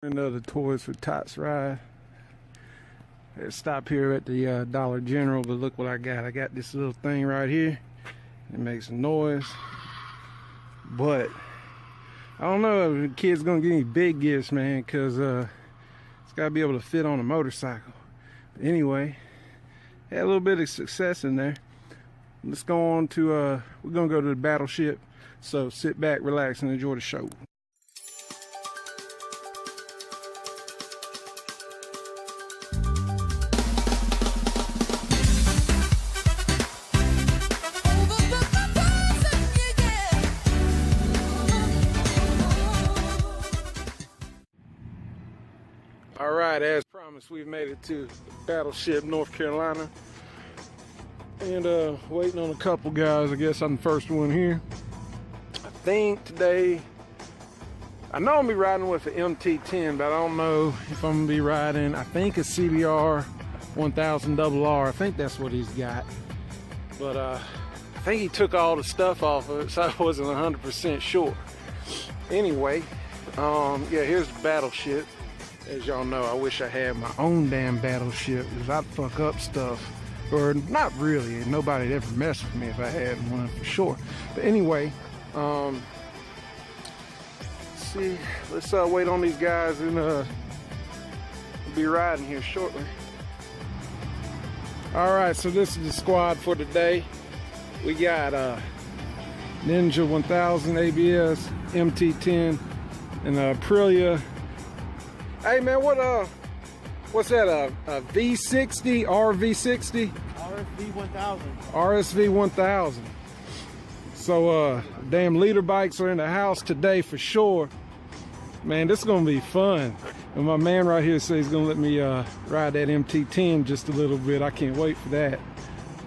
Another Toys for Tots ride. Let's stop here at the Dollar General, but look what I got. I got this little thing right here. It makes a noise, but I don't know if the kid's gonna give me big gifts, man, because it's gotta be able to fit on a motorcycle. But anyway, had a little bit of success in there. Let's go on to we're gonna go to the battleship. So sit back, relax, and enjoy the show. All right, as promised, we've made it to Battleship, North Carolina. And waiting on a couple guys. I guess I'm the first one here. I think today, I know I'm gonna be riding with the MT10, but I don't know if I'm gonna be riding, I think it's CBR 1000 RR. I think that's what he's got. But I think he took all the stuff off of it, so I wasn't 100% sure. Anyway, yeah, here's the Battleship. As y'all know, I wish I had my own damn battleship, because I'd fuck up stuff. Or not really, nobody'd ever mess with me if I had one for sure. But anyway, let's see, let's wait on these guys and we'll be riding here shortly. All right, so this is the squad for today. We got Ninja 1000 ABS, MT10, and Aprilia. Hey man, what's that, a V60, RV60? RSV 1000. RSV 1000. So damn leader bikes are in the house today for sure. Man, this is gonna be fun. And my man right here says he's gonna let me ride that MT10 just a little bit. I can't wait for that.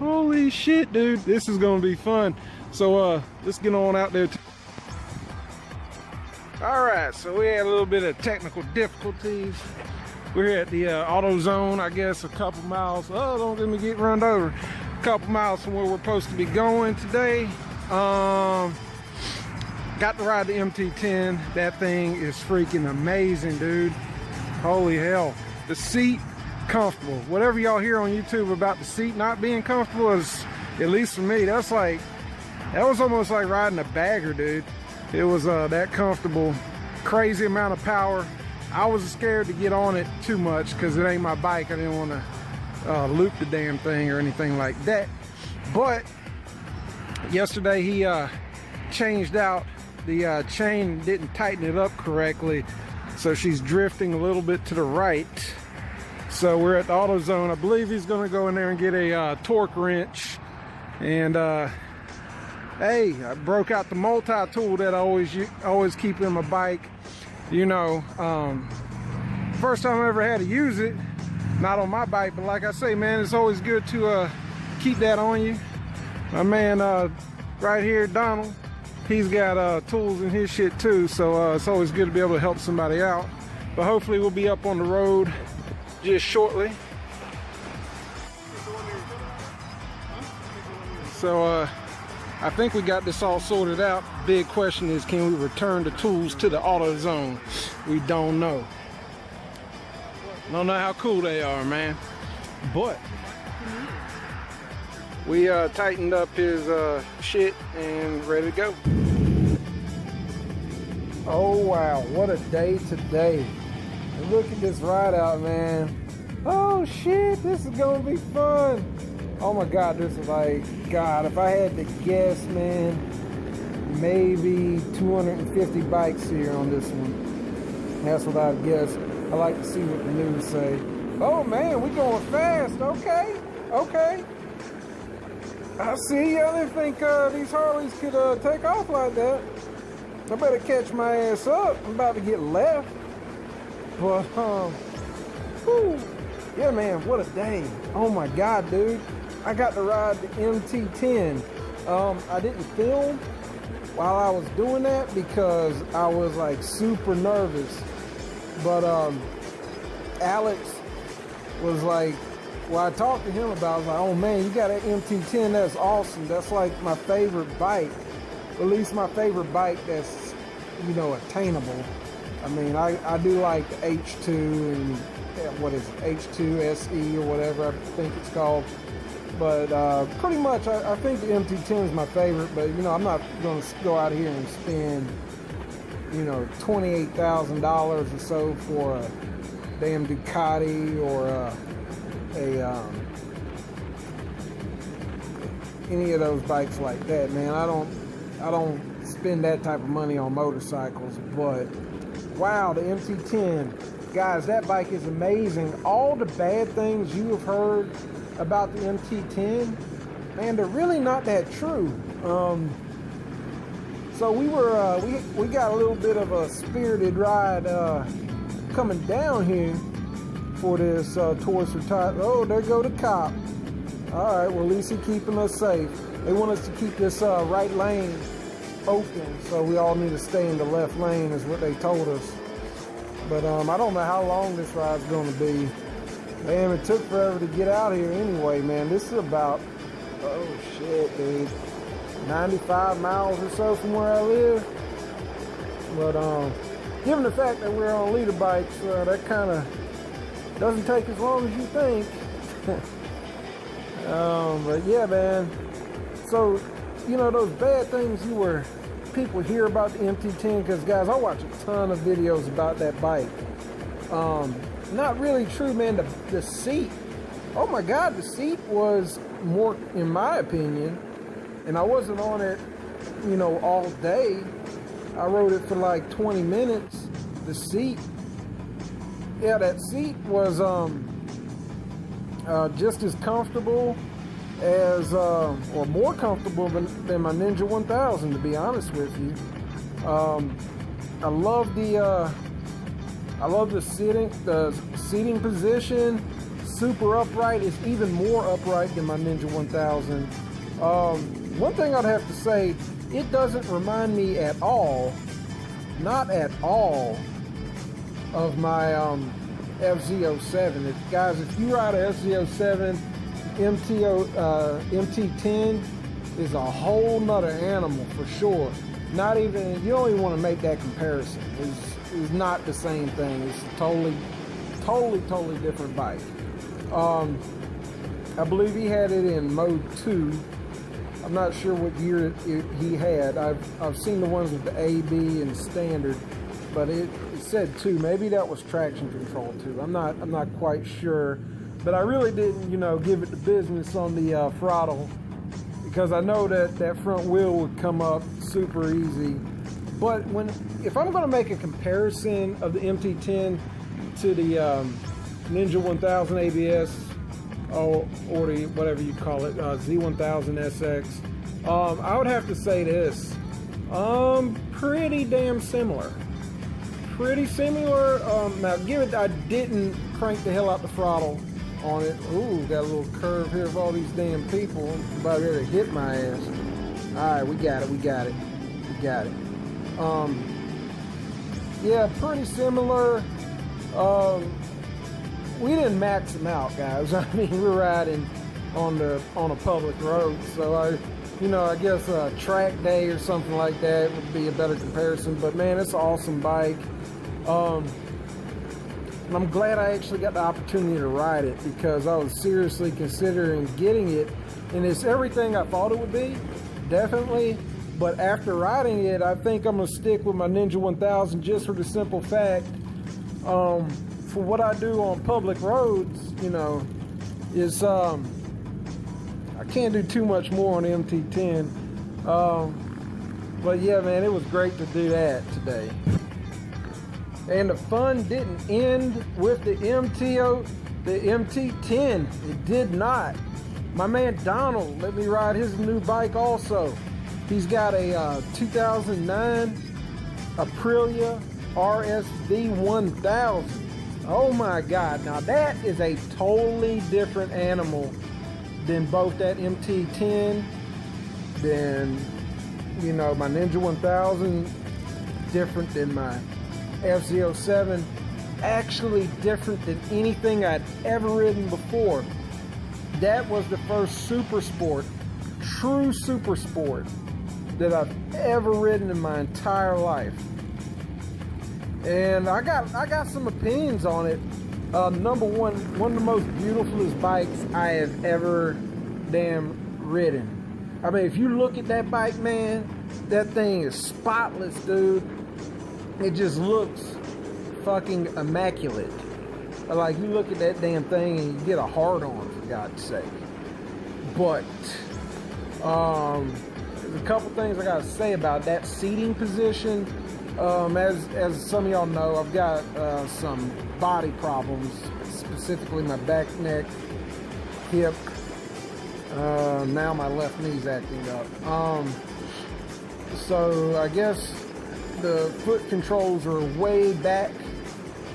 Holy shit, dude, this is gonna be fun. So let's get on out there. All right, so we had a little bit of technical difficulties. We're at the AutoZone, I guess, a couple miles. Oh, don't let me get run over. A couple miles from where we're supposed to be going today. Got to ride the MT10. That thing is freaking amazing, dude. Holy hell. The seat, comfortable. Whatever y'all hear on YouTube about the seat not being comfortable is, at least for me, that was almost like riding a bagger, dude. It was that comfortable, crazy amount of power. I was scared to get on it too much because it ain't my bike. I didn't want to loop the damn thing or anything like that. But yesterday he changed out the chain, didn't tighten it up correctly, so she's drifting a little bit to the right. So we're at the AutoZone. I believe he's going to go in there and get a torque wrench. And hey, I broke out the multi-tool that I always keep in my bike. You know, first time I ever had to use it, not on my bike, but like I say, man, it's always good to keep that on you. My man right here, Donald, he's got tools in his shit too, so it's always good to be able to help somebody out. But hopefully we'll be up on the road just shortly. So I think we got this all sorted out. Big question is, can we return the tools to the AutoZone? We don't know. Don't know how cool they are, man. But we tightened up his shit and ready to go. Oh wow, what a day today. And look at this ride out, man. Oh shit, this is gonna be fun. Oh my God, this is like, God, if I had to guess, man, maybe 250 bikes here on this one. That's what I'd guess. I like to see what the news say. Oh man, we going fast. Okay, okay. I see. I didn't think these Harleys could take off like that. I better catch my ass up. I'm about to get left. But, whew. Yeah, man, what a day. Oh my God, dude. I got to ride the MT10. I didn't film while I was doing that because I was like super nervous. But Alex was like, well, I talked to him about it. I was like, oh man, you got an MT10, that's awesome. That's like my favorite bike. At least my favorite bike that's, you know, attainable. I mean, I do like the H2 and what is it, H2 SE or whatever I think it's called. But pretty much, I think the MT10 is my favorite. But you know, I'm not going to go out here and spend, you know, $28,000 or so for a damn Ducati or any of those bikes like that, man. I don't spend that type of money on motorcycles. But wow, the MT10, guys, that bike is amazing. All the bad things you have heard about the MT10, man, they're really not that true. So we got a little bit of a spirited ride coming down here for this tourist retire. Oh, there go the cop. All right, well, at least he's keeping us safe. They want us to keep this right lane open, so we all need to stay in the left lane is what they told us. But I don't know how long this ride's going to be. Damn, it took forever to get out here anyway, man. This is about, oh shit, dude, 95 miles or so from where I live. But given the fact that we're on leader bikes, that kind of doesn't take as long as you think. But yeah, man. So, you know, those bad things people hear about the MT10, because guys, I watch a ton of videos about that bike. Not really true, man. The seat, oh my God, the seat was more, in my opinion, and I wasn't on it, you know, all day. I rode it for like 20 minutes. The seat, yeah, that seat was just as comfortable as, or more comfortable than my Ninja 1000, to be honest with you. I love the seating position. Super upright. It's even more upright than my Ninja 1000. One thing I'd have to say, it doesn't remind me at all, not at all, of my FZ07. Guys, if you ride a FZ07, MT10 is a whole nother animal for sure. Not even, you don't even want to make that comparison. It's not the same thing. It's a totally different bike. I believe he had it in mode 2. I'm not sure what year he had. I've seen the ones with the AB and standard, but it said 2. Maybe that was traction control too. I'm not quite sure, but I really didn't, you know, give it the business on the throttle, because I know that front wheel would come up super easy. But if I'm going to make a comparison of the MT10 to the Ninja 1000 ABS or the whatever you call it, Z1000 SX, I would have to say this: pretty damn similar. Pretty similar. Now, I didn't crank the hell out the throttle on it. Ooh, got a little curve here of all these damn people. I'm about ready to hit my ass. All right, we got it. Yeah, pretty similar. We didn't max them out, guys. I mean, we're riding on a public road, so I guess a track day or something like that would be a better comparison. But man, it's an awesome bike. And I'm glad I actually got the opportunity to ride it, because I was seriously considering getting it, and it's everything I thought it would be, definitely. But after riding it, I think I'm gonna stick with my Ninja 1000, just for the simple fact, for what I do on public roads, you know, is I can't do too much more on the MT10. But yeah, man, it was great to do that today. And the fun didn't end with the MT10. It did not. My man Donald let me ride his new bike also. He's got a 2009 Aprilia RSV 1000. Oh my God, now that is a totally different animal than both that MT10, than, you know, my Ninja 1000, different than my FZ07, actually different than anything I'd ever ridden before. That was the first super sport, true super sport, that I've ever ridden in my entire life. and I got some opinions on it. Number one of the most beautifulest bikes I have ever damn ridden. I mean, if you look at that bike, man, that thing is spotless, dude. It just looks fucking immaculate. Like, you look at that damn thing and you get a hard on, for God's sake. But there's a couple things I gotta say about that seating position. As some of y'all know, I've got some body problems, specifically my back, neck, hip. Now my left knee's acting up. So I guess the foot controls are way back,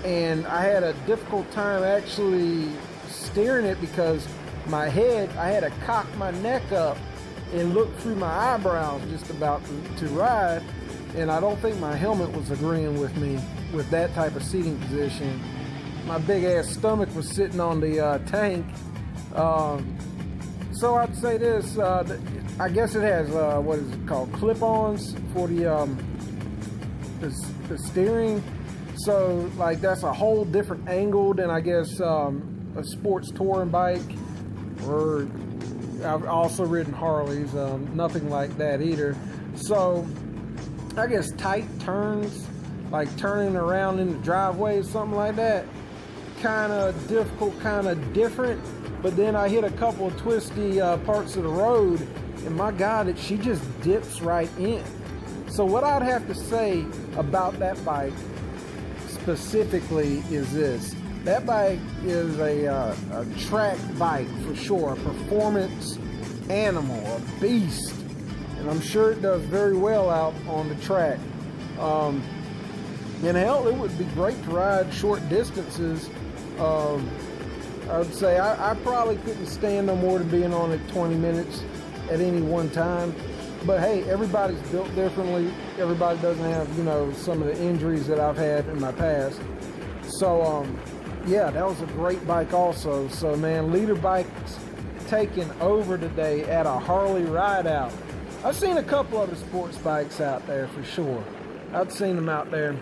and I had a difficult time actually steering it because my head, I had to cock my neck up and look through my eyebrows just about to ride, and I don't think my helmet was agreeing with me with that type of seating position. My big ass stomach was sitting on the tank. So I'd say this, I guess it has, what is it called, clip-ons for the steering. So, like, that's a whole different angle than, I guess, a sports touring bike. Or I've also ridden Harleys, nothing like that either. So, I guess tight turns, like turning around in the driveway or something like that, kind of difficult, kind of different. But then I hit a couple of twisty parts of the road, and my God, she just dips right in. So what I'd have to say about that bike specifically is this. That bike is a track bike for sure, a performance animal, a beast. And I'm sure it does very well out on the track. And hell, it would be great to ride short distances. I would say I probably couldn't stand no more than being on it 20 minutes at any one time. But hey, everybody's built differently. Everybody doesn't have, you know, some of the injuries that I've had in my past. So, yeah, that was a great bike also. So, man, leader bikes taking over today at a Harley ride out. I've seen a couple other sports bikes out there for sure. I've seen them out there.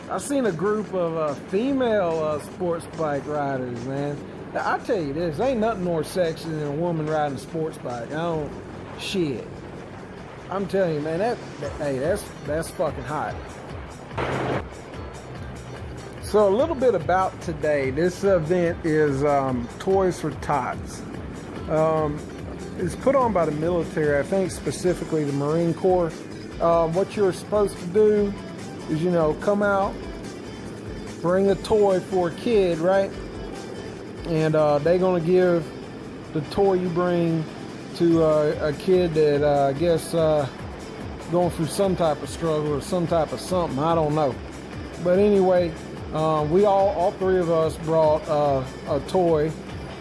I've seen a group of female sports bike riders, man. Now, I tell you this, ain't nothing more sexy than a woman riding a sports bike. Shit. I'm telling you, man, that's fucking hot. So a little bit about today. This event is Toys for Tots. It's put on by the military, I think specifically the Marine Corps. What you're supposed to do is, you know, come out, bring a toy for a kid, right? And they're gonna give the toy you bring to a kid that I guess going through some type of struggle or some type of something, I don't know. But anyway, we all three of us brought a toy.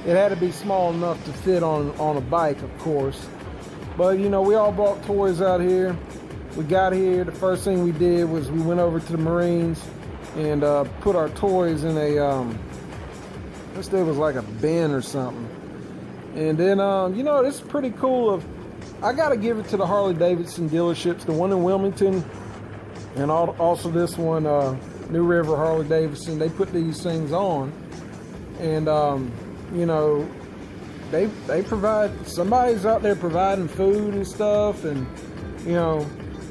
It had to be small enough to fit on a bike, of course. But you know, we all brought toys out here. We got here, the first thing we did was we went over to the Marines and put our toys in a, this thing was like a bin or something. And then, you know, it's pretty cool. I got to give it to the Harley Davidson dealerships, the one in Wilmington, and also this one, New River Harley Davidson. They put these things on, and you know, they provide, somebody's out there providing food and stuff, and you know,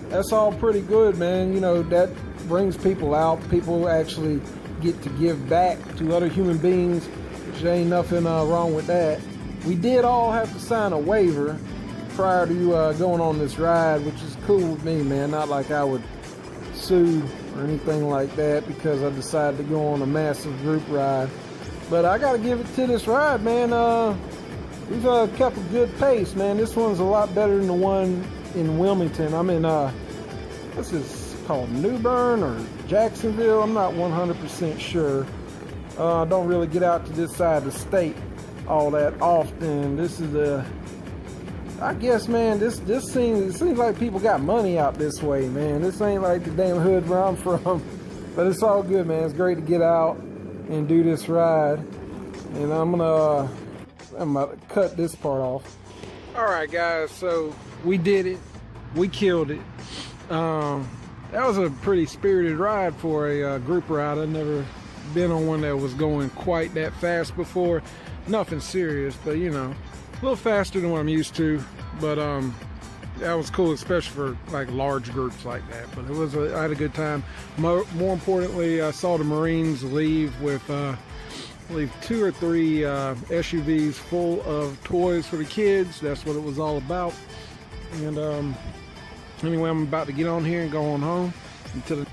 that's all pretty good, man. You know, that brings people out. People actually get to give back to other human beings, which there ain't nothing wrong with that. We did all have to sign a waiver prior to going on this ride, which is cool with me, man. Not like I would sue or anything like that because I decided to go on a massive group ride. But I gotta give it to this ride, man. We've kept a good pace, man. This one's a lot better than the one in Wilmington. I'm in, this is called New Bern or Jacksonville. I'm not 100% sure. I don't really get out to this side of the state all that often. This is I guess, man, this seems like people got money out this way, man. This ain't like the damn hood where I'm from. But it's all good, man. It's great to get out and do this ride. And I'm gonna cut this part off. All right, guys, so we did it. We killed it. that was a pretty spirited ride for a group ride. I'd never been on one that was going quite that fast before. Nothing serious, but you know, a little faster than what I'm used to. But that was cool, especially for like large groups like that. But it was I had a good time. More importantly, I saw the Marines leave with I believe 2 or 3 SUVs full of toys for the kids. That's what it was all about. And anyway, I'm about to get on here and go on home until the